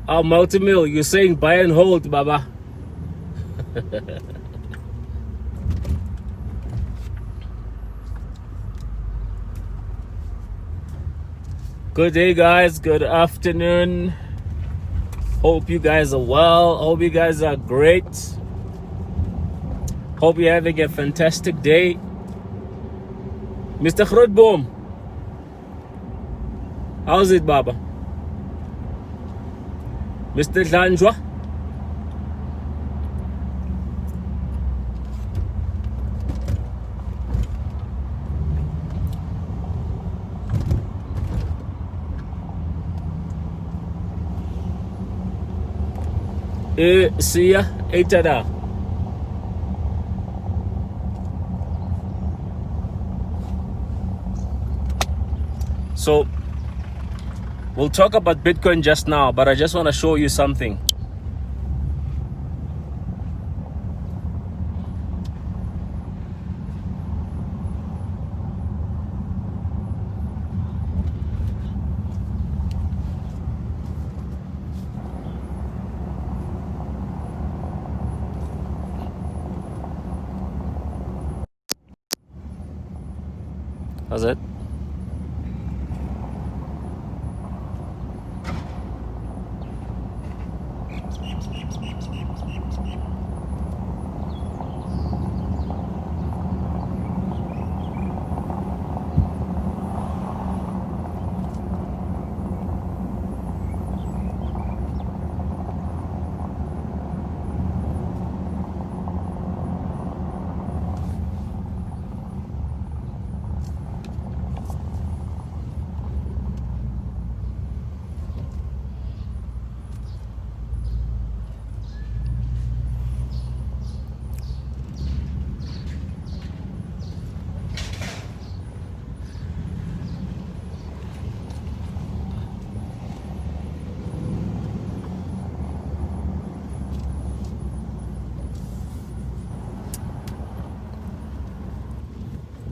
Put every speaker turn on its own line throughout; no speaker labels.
Oh, multi-mill, you're saying buy and hold, Baba. Good day, guys. Good afternoon. Hope you guys are well. Hope you guys are great. Hope you're having a fantastic day. Mr. Grootboom, how's it, Baba? Mr. Dlanjwa? See ya, Eitada. So, we'll talk about Bitcoin just now, but I just want to show you something. How's it?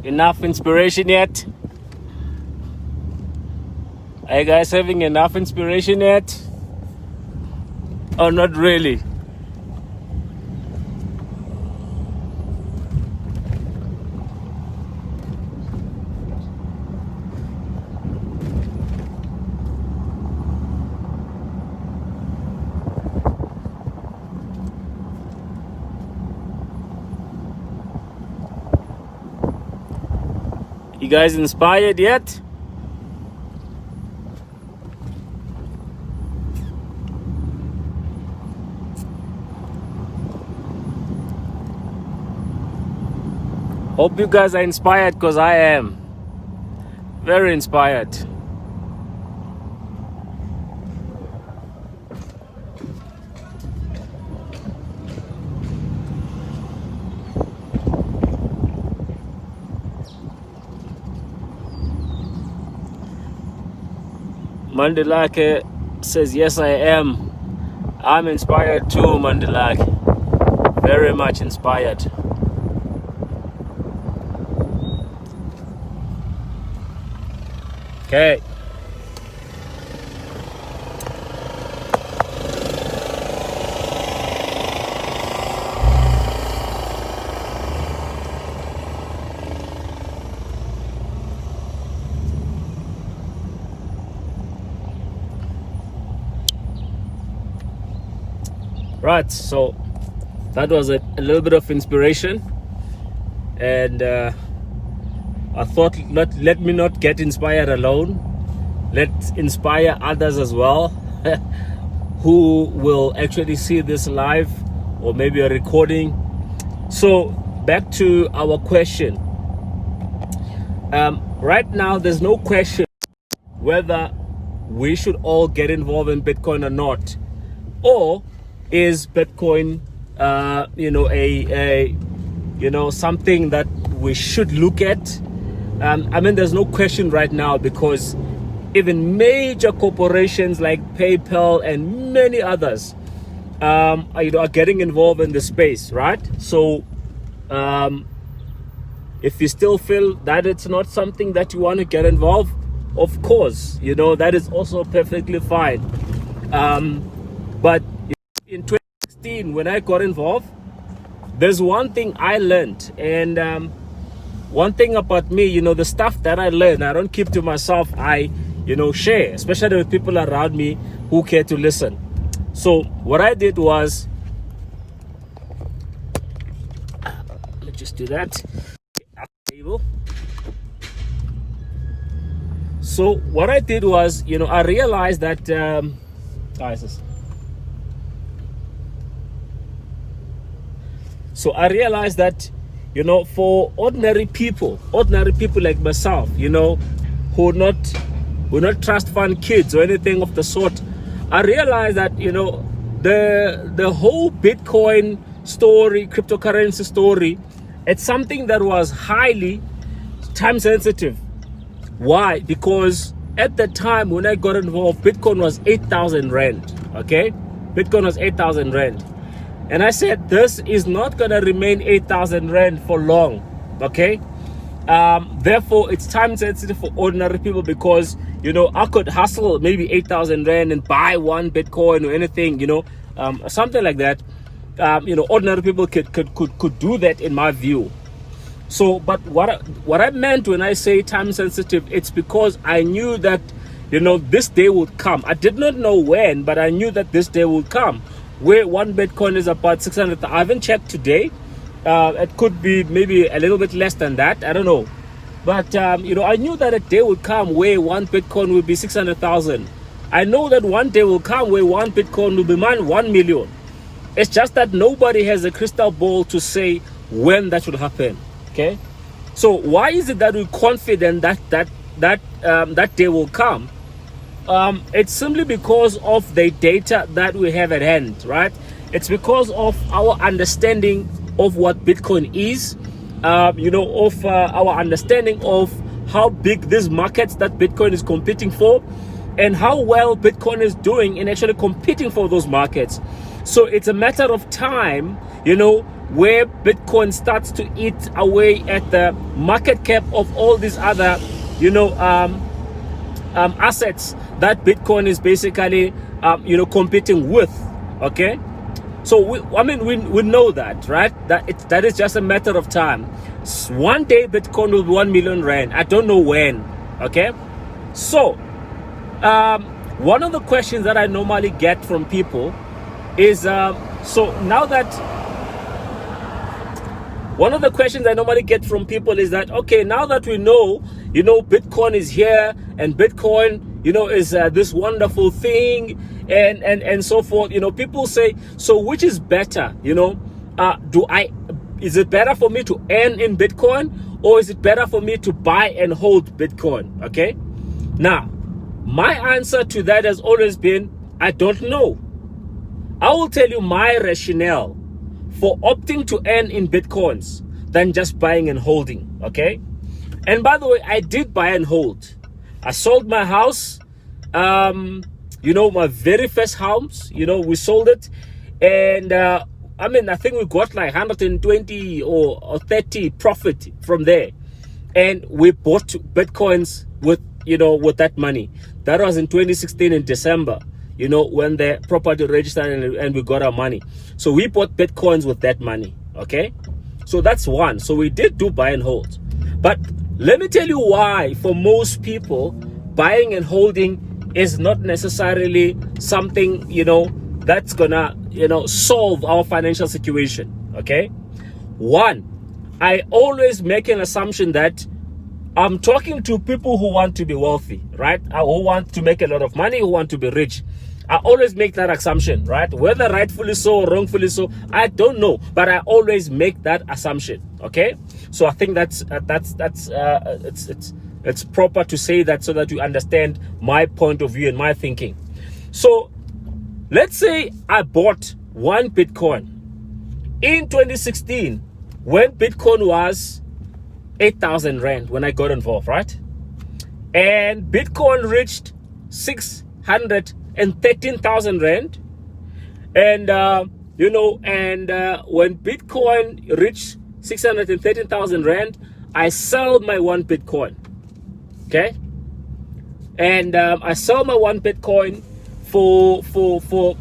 Enough inspiration yet? Are you guys having enough inspiration yet? Or not really? You guys inspired yet? Hope you guys are inspired, because I am very inspired. Mandilake says, yes, I am. I'm inspired too, Mandilake. Very much inspired. Okay. Right, so that was a little bit of inspiration, and I thought let me not get inspired alone. Let's inspire others as well who will actually see this live or maybe a recording. So back to our question. Right now there's no question whether we should all get involved in Bitcoin or not, or is Bitcoin something that we should look at. I mean, there's no question right now, because even major corporations like PayPal and many others are getting involved in the space, right? So if you still feel that it's not something that you want to get involved, of course, that is also perfectly fine. But in 2016, when I got involved, there's one thing I learned, and one thing about me, the stuff that I learn, I don't keep to myself. I, share, especially with people around me who care to listen. So what I did was, let's just do that. So what I did was, I realized that, so I realized that, for ordinary people like myself, who not trust fund kids or anything of the sort, I realized that, the whole Bitcoin story, cryptocurrency story, it's something that was highly time sensitive. Why? Because at the time when I got involved, Bitcoin was 8,000 Rand. Okay? Bitcoin was 8,000 Rand. And I said, this is not going to remain 8,000 Rand for long. Okay? Therefore, it's time sensitive for ordinary people because, I could hustle maybe 8,000 Rand and buy one Bitcoin or anything, something like that. Ordinary people could do that in my view. So, but what I meant when I say time sensitive, it's because I knew that, this day would come. I did not know when, but I knew that this day would come where one Bitcoin is about 600. I haven't checked today. It could be maybe a little bit less than that. I don't know. But, I knew that a day would come where one Bitcoin will be 600,000. I know that one day will come where one Bitcoin will be 1 million. It's just that nobody has a crystal ball to say when that should happen. Okay, so why is it that we're confident that day will come? It's simply because of the data that we have at hand, right? It's because of our understanding of what Bitcoin is, of our understanding of how big these markets that Bitcoin is competing for, and how well Bitcoin is doing in actually competing for those markets. So it's a matter of time, where Bitcoin starts to eat away at the market cap of all these other, assets that Bitcoin is basically, competing with. Okay, so we know that, right? That is just a matter of time. One day Bitcoin will be 1 million Rand. I don't know when. Okay, so one of the questions that I normally get from people is one of the questions I normally get from people is that, okay, now that we know, Bitcoin is here and Bitcoin, is this wonderful thing and so forth, people say, so which is better, is it better for me to earn in Bitcoin or is it better for me to buy and hold Bitcoin? Okay. Now, my answer to that has always been, I don't know. I will tell you my rationale for opting to earn in Bitcoins than just buying and holding, okay? And by the way, I did buy and hold. I sold my house, my very first house, we sold it. And, I think we got like 120 or 30 profit from there. And we bought Bitcoins with that money. That was in 2016 in December. When the property registered and we got our money. So we bought Bitcoins with that money, okay? So that's one. So we did do buy and hold. But let me tell you why, for most people, buying and holding is not necessarily something, that's gonna, solve our financial situation, okay? One, I always make an assumption that I'm talking to people who want to be wealthy, right? Who want to make a lot of money, who want to be rich. I always make that assumption, right? Whether rightfully so or wrongfully so, I don't know, but I always make that assumption. Okay, so I think it's proper to say that so that you understand my point of view and my thinking. So let's say I bought one Bitcoin in 2016 when Bitcoin was 8,000 Rand when I got involved, right? And Bitcoin reached 613,000 Rand. And, when Bitcoin reached 613,000 Rand, I sold my one Bitcoin. Okay. and I sell my one Bitcoin for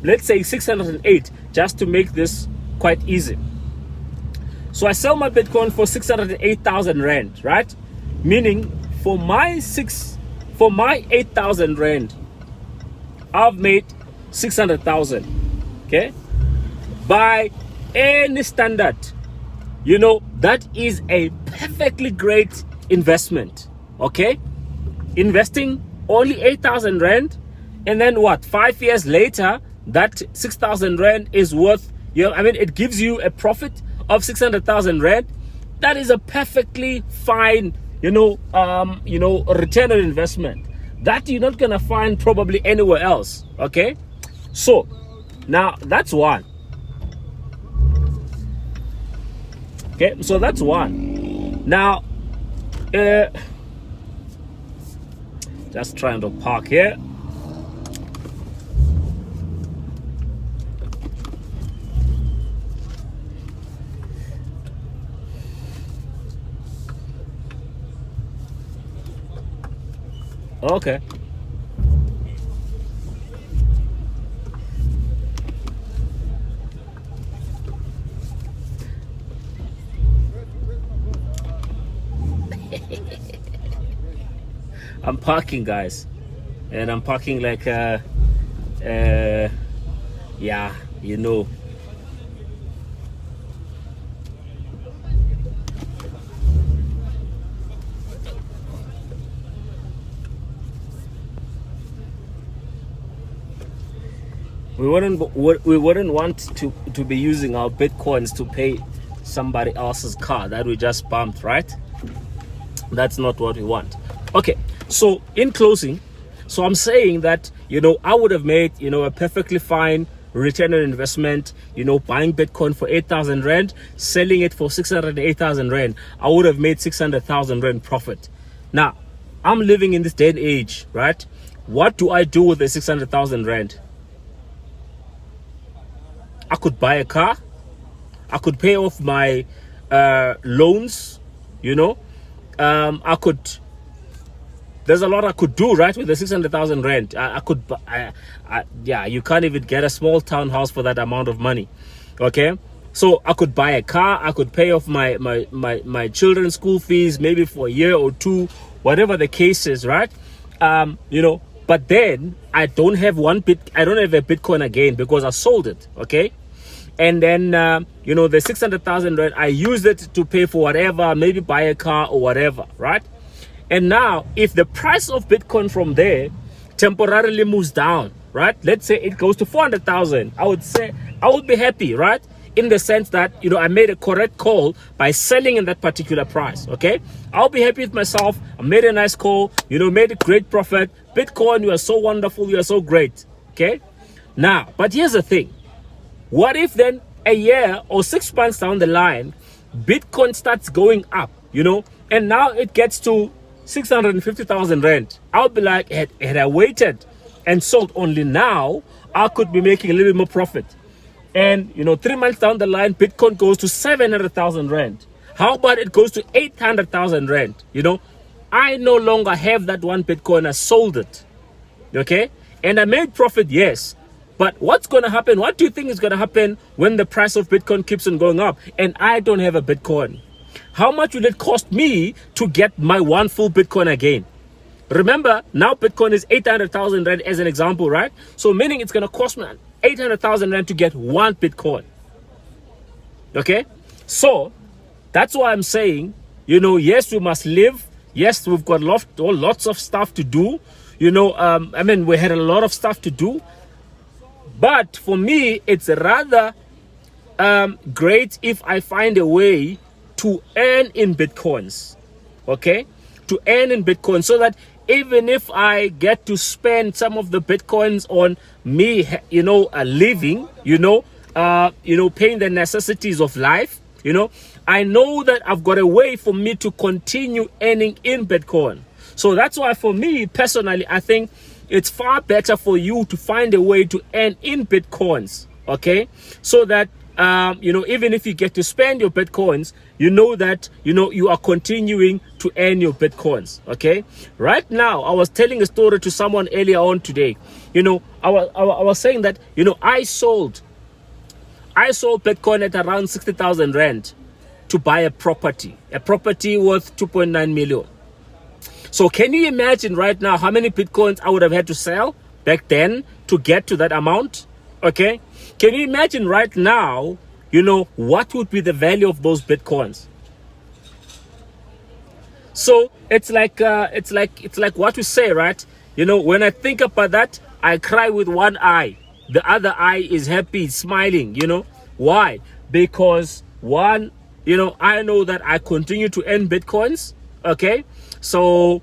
let's say 608, just to make this quite easy. So I sell my Bitcoin for 608,000 rand, right? Meaning for my 8,000 rand, I've made 600,000. Okay, by any standard, you know, that is a perfectly great investment. Okay, investing only 8,000 rand, and then what, 5 years later that 6,000 rand is worth, you know, I mean, it gives you a profit of 600,000 rand. That is a perfectly fine, return on investment that you're not gonna find probably anywhere else. Okay, so now that's one. Okay, so that's one. Now just trying to park here. Okay. I'm parking, guys, and I'm parking like yeah, you know. We wouldn't want to be using our Bitcoins to pay somebody else's car that we just bumped, right? That's not what we want. Okay, so in closing, so I'm saying that, you know, I would have made, you know, a perfectly fine return on investment, you know, buying Bitcoin for 8,000 rand, selling it for 608,000 rand. I would have made 600,000 rand profit. Now, I'm living in this day and age, right? What do I do with the 600,000 rand? I could buy a car. I could pay off my loans, you know. I could, there's a lot I could do, right, with the 600,000 rand. Yeah, you can't even get a small townhouse for that amount of money. Okay, so I could buy a car. I could pay off my children's school fees, maybe for a year or two, whatever the case is, right? You know, but then I don't have I don't have a Bitcoin again because I sold it. Okay, and then you know, the 600,000 rand, I used it to pay for whatever, maybe buy a car or whatever, right? And now if the price of Bitcoin from there temporarily moves down, right, let's say it goes to 400,000, I would say I would be happy, right, in the sense that, you know, I made a correct call by selling in that particular price. Okay, I'll be happy with myself. I made a nice call, you know, made a great profit. Bitcoin, you are so wonderful, you are so great. Okay, now, but here's the thing. What if then a year or 6 months down the line, Bitcoin starts going up, you know, and now it gets to 650,000 rand? I'll be like, had I waited and sold only now, I could be making a little bit more profit. And, you know, 3 months down the line, Bitcoin goes to 700,000 rand. How about it goes to 800,000 rand? You know, I no longer have that one Bitcoin. I sold it. Okay, and I made profit, yes. But what's going to happen? What do you think is going to happen when the price of Bitcoin keeps on going up and I don't have a Bitcoin? How much will it cost me to get my one full Bitcoin again? Remember, now Bitcoin is 800,000 rand as an example, right? So meaning it's going to cost me 800,000 rand to get one Bitcoin. Okay, so that's why I'm saying, you know, yes, we must live. Yes, we've got lots of stuff to do. You know, I mean, we had a lot of stuff to do. But for me, it's rather great if I find a way to earn in Bitcoins. Okay, to earn in Bitcoin, so that even if I get to spend some of the Bitcoins on me, you know, living, paying the necessities of life, you know, I know that I've got a way for me to continue earning in Bitcoin. So that's why for me personally, I think it's far better for you to find a way to earn in Bitcoins, okay? So that even if you get to spend your Bitcoins, you know that, you are continuing to earn your Bitcoins. Okay. Right now, I was telling a story to someone earlier on today. I was saying that, I sold Bitcoin at around 60,000 Rand to buy a property worth 2.9 million. So can you imagine right now how many Bitcoins I would have had to sell back then to get to that amount? Okay. Can you imagine right now, what would be the value of those Bitcoins? So it's like what we say, right? When I think about that, I cry with one eye. The other eye is happy, smiling, Why? Because one, I know that I continue to earn Bitcoins. Okay. So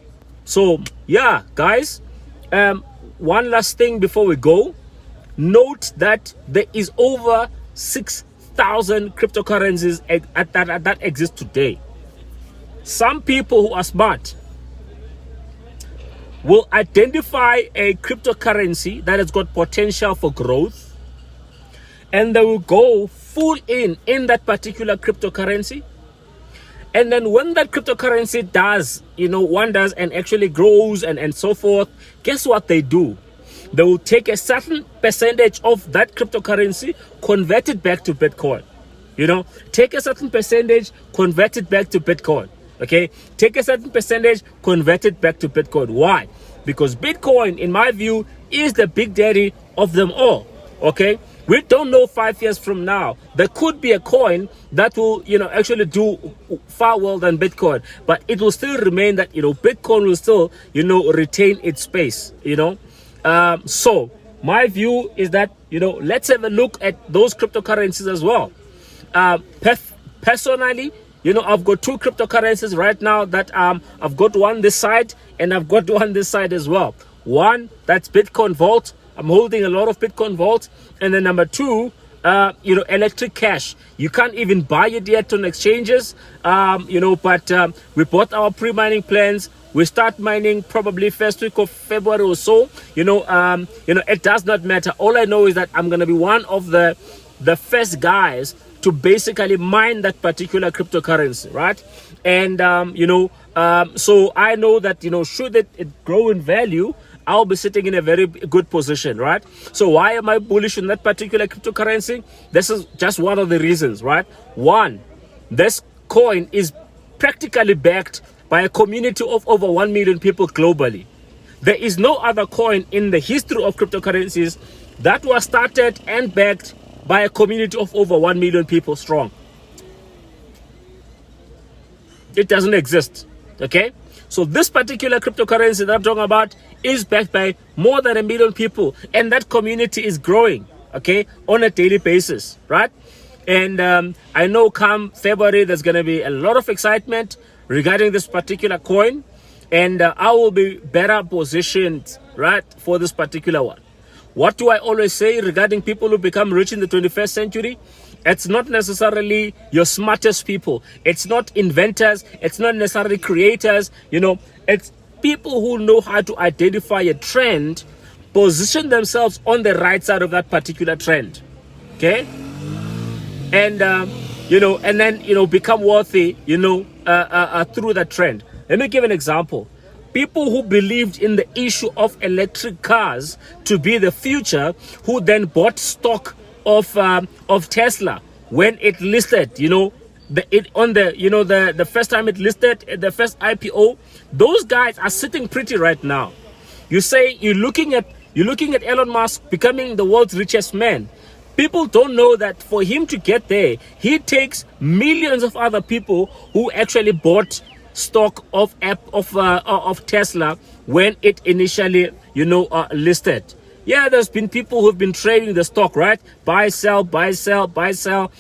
yeah, guys, one last thing before we go. Note that there is over 6,000 cryptocurrencies that exist today. Some people who are smart will identify a cryptocurrency that has got potential for growth, and they will go full in that particular cryptocurrency. And then when that cryptocurrency does, wonders and actually grows and so forth, guess what they do? They will take a certain percentage of that cryptocurrency, convert it back to Bitcoin. Take a certain percentage, convert it back to Bitcoin. Okay, take a certain percentage, convert it back to Bitcoin. Why? Because Bitcoin, in my view, is the big daddy of them all. Okay, we don't know 5 years from now. There could be a coin that will, actually do far well than Bitcoin, but it will still remain that, Bitcoin will still, retain its space, So my view is that, let's have a look at those cryptocurrencies as well. Personally, I've got two cryptocurrencies right now that I've got one this side and I've got one this side as well. One, that's Bitcoin Vault. I'm holding a lot of Bitcoin Vault. And then number two, electric cash. You can't even buy it yet on exchanges, but we bought our pre-mining plans. We start mining probably first week of February or so. It does not matter. All I know is that I'm going to be one of the first guys to basically mine that particular cryptocurrency, right? And, so I know that, should it grow in value, I'll be sitting in a very good position, right? So why am I bullish on that particular cryptocurrency? This is just one of the reasons, right? One, this coin is practically backed by a community of over 1 million people globally. There is no other coin in the history of cryptocurrencies that was started and backed by a community of over 1 million people strong. It doesn't exist. Okay, so this particular cryptocurrency that I'm talking about is backed by more than 1 million people, and that community is growing, okay, on a daily basis, right? And I know come February there's going to be a lot of excitement regarding this particular coin, and I will be better positioned, right, for this particular one. What do I always say regarding people who become rich in the 21st century? It's not necessarily your smartest people. It's not inventors. It's not necessarily creators. It's people who know how to identify a trend, position themselves on the right side of that particular trend. Okay? And, and then, become wealthy, through that trend. Let me give an example. People who believed in the issue of electric cars to be the future, who then bought stock of Tesla when it listed, the first time it listed, the first IPO, those guys are sitting pretty right now. You say you're looking at Elon Musk becoming the world's richest man. People don't know that for him to get there, he takes millions of other people who actually bought stock of Tesla when it initially listed. Yeah, there's been people who've been trading the stock, right? Buy, sell, buy, sell, buy, sell.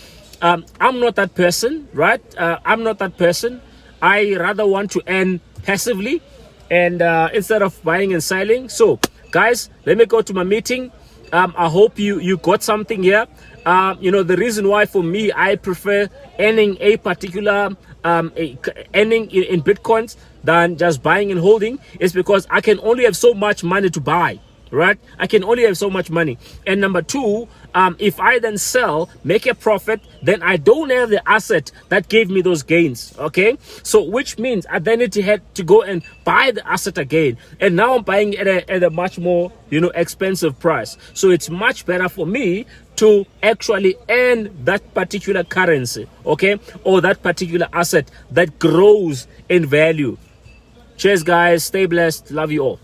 I'm not that person, right? I'm not that person. I rather want to earn passively and instead of buying and selling. So guys, let me go to my meeting. I hope you got something here. The reason why for me I prefer earning a particular earning in Bitcoins than just buying and holding is because I can only have so much money to buy, right? I can only have so much money. And number two, If I then sell, make a profit, then I don't have the asset that gave me those gains. Okay, so which means I then need to have to go and buy the asset again, and now I'm buying at a much more, expensive price. So it's much better for me to actually earn that particular currency, okay, or that particular asset that grows in value. Cheers, guys. Stay blessed. Love you all.